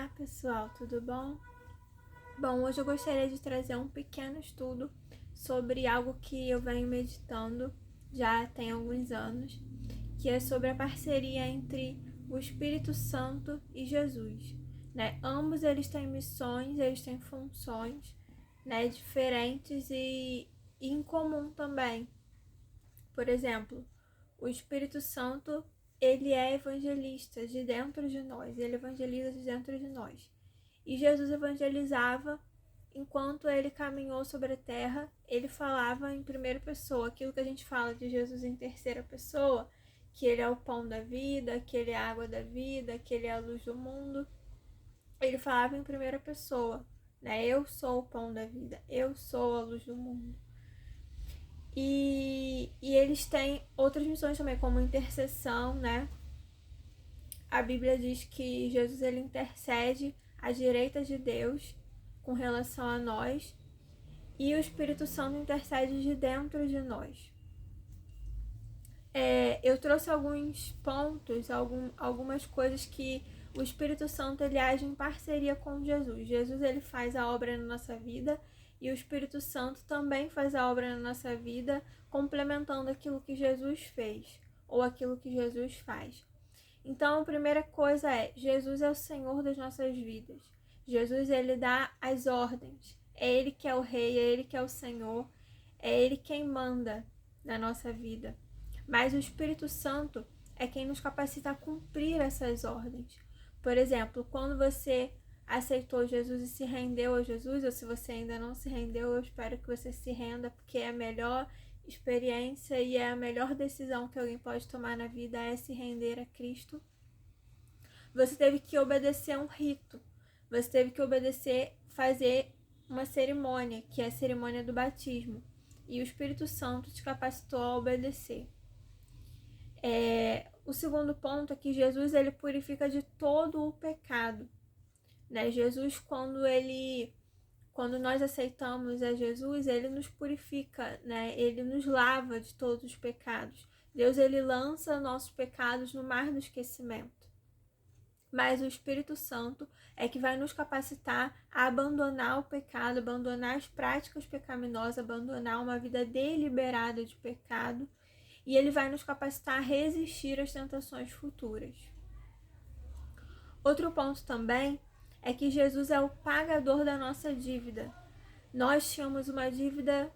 Olá pessoal, tudo bom? Bom, hoje eu gostaria de trazer um pequeno estudo sobre algo que eu venho meditando já tem alguns anos, que é sobre a parceria entre o Espírito Santo e Jesus, né? Ambos eles têm missões, eles têm funções, né, diferentes e em comum também. Por exemplo, o Espírito Santo, ele é evangelista de dentro de nós, ele evangeliza de dentro de nós. E Jesus evangelizava enquanto ele caminhou sobre a terra, ele falava em primeira pessoa, aquilo que a gente fala de Jesus em terceira pessoa, que ele é o pão da vida, que ele é a água da vida, que ele é a luz do mundo. Ele falava em primeira pessoa, né? Eu sou o pão da vida, eu sou a luz do mundo. E eles têm outras missões também, como intercessão, né? A Bíblia diz que Jesus ele intercede à direita de Deus com relação a nós, e o Espírito Santo intercede de dentro de nós. Eu trouxe alguns pontos, algumas coisas que o Espírito Santo ele age em parceria com Jesus. Jesus ele faz a obra na nossa vida e o Espírito Santo também faz a obra na nossa vida, complementando aquilo que Jesus fez ou aquilo que Jesus faz. Então, a primeira coisa é, Jesus é o Senhor das nossas vidas. Jesus, ele dá as ordens. É ele que é o rei, é ele que é o Senhor. É ele quem manda na nossa vida. Mas o Espírito Santo é quem nos capacita a cumprir essas ordens. Por exemplo, quando você aceitou Jesus e se rendeu a Jesus, ou se você ainda não se rendeu, eu espero que você se renda, porque é a melhor experiência e é a melhor decisão que alguém pode tomar na vida é se render a Cristo. Você teve que obedecer a um rito, você teve que fazer uma cerimônia, que é a cerimônia do batismo, e o Espírito Santo te capacitou a obedecer. O segundo ponto é que Jesus ele purifica de todo o pecado, né? Jesus, quando nós aceitamos a Jesus, ele nos purifica, né? Ele nos lava de todos os pecados. Deus ele lança nossos pecados no mar do esquecimento. Mas o Espírito Santo é que vai nos capacitar a abandonar o pecado, abandonar as práticas pecaminosas, abandonar uma vida deliberada de pecado, e ele vai nos capacitar a resistir às tentações futuras. Outro ponto também é que Jesus é o pagador da nossa dívida. Nós tínhamos uma dívida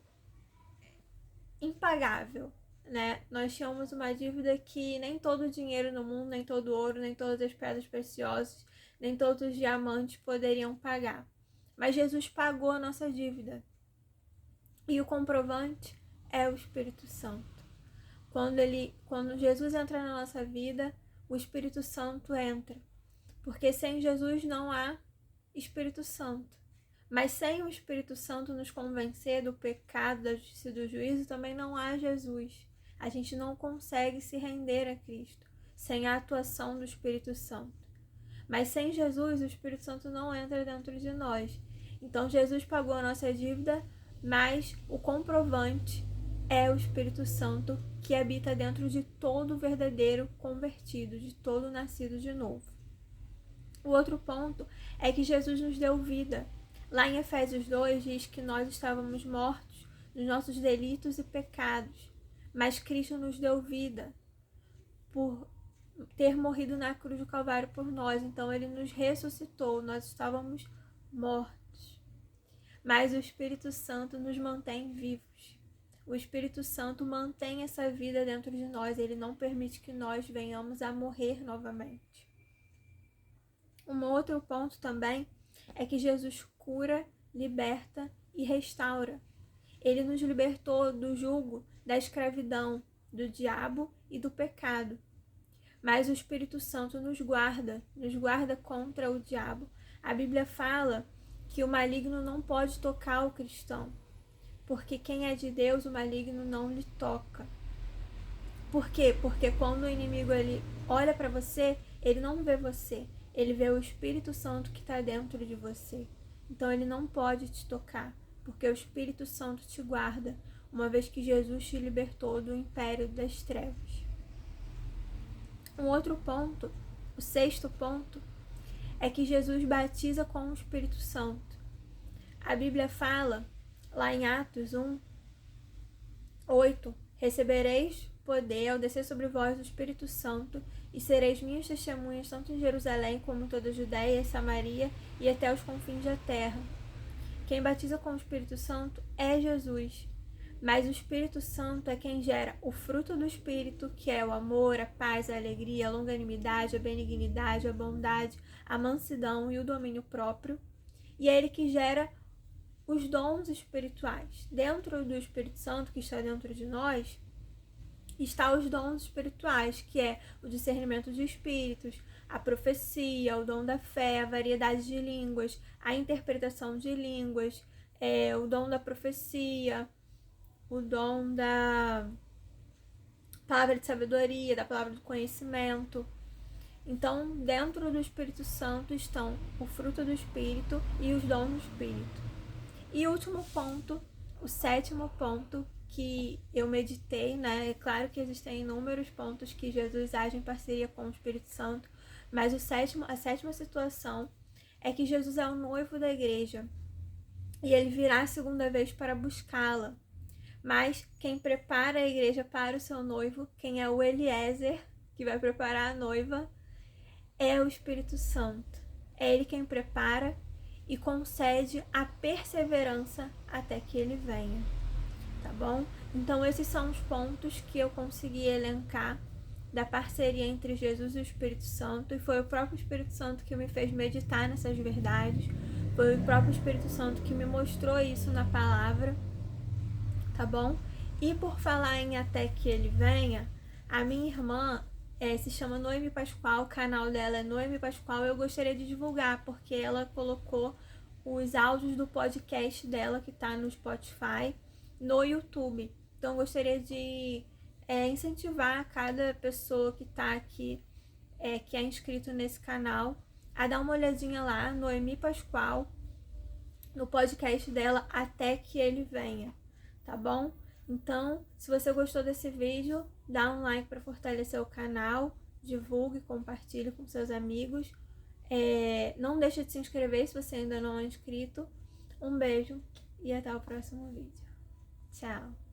impagável, né? Nós tínhamos uma dívida que nem todo o dinheiro no mundo, nem todo o ouro, nem todas as pedras preciosas, nem todos os diamantes poderiam pagar. Mas Jesus pagou a nossa dívida. E o comprovante é o Espírito Santo. Quando Jesus entra na nossa vida, o Espírito Santo entra. Porque sem Jesus não há Espírito Santo. Mas sem o Espírito Santo nos convencer do pecado, da justiça e do juízo, também não há Jesus. A gente não consegue se render a Cristo sem a atuação do Espírito Santo. Mas sem Jesus, o Espírito Santo não entra dentro de nós. Então Jesus pagou a nossa dívida, mas o comprovante é o Espírito Santo que habita dentro de todo verdadeiro convertido, de todo nascido de novo. O outro ponto é que Jesus nos deu vida. Lá em Efésios 2 diz que nós estávamos mortos nos nossos delitos e pecados, mas Cristo nos deu vida por ter morrido na cruz do Calvário por nós. Então ele nos ressuscitou, nós estávamos mortos. Mas o Espírito Santo nos mantém vivos. O Espírito Santo mantém essa vida dentro de nós, ele não permite que nós venhamos a morrer novamente. Um outro ponto também é que Jesus cura, liberta e restaura. Ele nos libertou do jugo da escravidão, do diabo e do pecado. Mas o Espírito Santo nos guarda contra o diabo. A Bíblia fala que o maligno não pode tocar o cristão, porque quem é de Deus, o maligno não lhe toca. Por quê? Porque quando o inimigo ele olha para você, ele não vê você, ele vê o Espírito Santo que está dentro de você. Então ele não pode te tocar, porque o Espírito Santo te guarda, uma vez que Jesus te libertou do império das trevas. Um outro ponto, o sexto ponto, é que Jesus batiza com o Espírito Santo. A Bíblia fala, lá em Atos 1:8, recebereis poder ao descer sobre vós o Espírito Santo e sereis minhas testemunhas tanto em Jerusalém como em toda a Judéia e Samaria e até os confins da terra. Quem batiza com o Espírito Santo é Jesus, mas o Espírito Santo é quem gera o fruto do Espírito, que é o amor, a paz, a alegria, a longanimidade, a benignidade, a bondade, a mansidão e o domínio próprio. E é ele que gera os dons espirituais. Dentro do Espírito Santo, que está dentro de nós, está os dons espirituais, que é o discernimento de espíritos, a profecia, o dom da fé, a variedade de línguas, a interpretação de línguas, o dom da profecia, o dom da palavra de sabedoria, da palavra do conhecimento. Então, dentro do Espírito Santo estão o fruto do Espírito e os dons do Espírito. E o último ponto, o 7º ponto que eu meditei, né? É claro que existem inúmeros pontos que Jesus age em parceria com o Espírito Santo, mas a 7ª situação é que Jesus é o noivo da igreja e ele virá a segunda vez para buscá-la. Mas quem prepara a igreja para o seu noivo, quem é o Eliezer, que vai preparar a noiva, é o Espírito Santo. É ele quem prepara e concede a perseverança até que ele venha, tá bom? Então esses são os pontos que eu consegui elencar da parceria entre Jesus e o Espírito Santo, e foi o próprio Espírito Santo que me fez meditar nessas verdades, foi o próprio Espírito Santo que me mostrou isso na palavra, tá bom? E por falar em até que ele venha, a minha irmã se chama Noemi Pascoal, o canal dela é Noemi Pascoal. Eu gostaria de divulgar, porque ela colocou os áudios do podcast dela, que tá no Spotify, no YouTube. Então, eu gostaria de incentivar cada pessoa que tá aqui, que é inscrito nesse canal, a dar uma olhadinha lá, Noemi Pascoal, no podcast dela, Até Que Ele Venha, tá bom? Então, se você gostou desse vídeo, dá um like para fortalecer o canal, divulgue, compartilhe com seus amigos. Não deixa de se inscrever se você ainda não é inscrito. Um beijo e até o próximo vídeo. Tchau!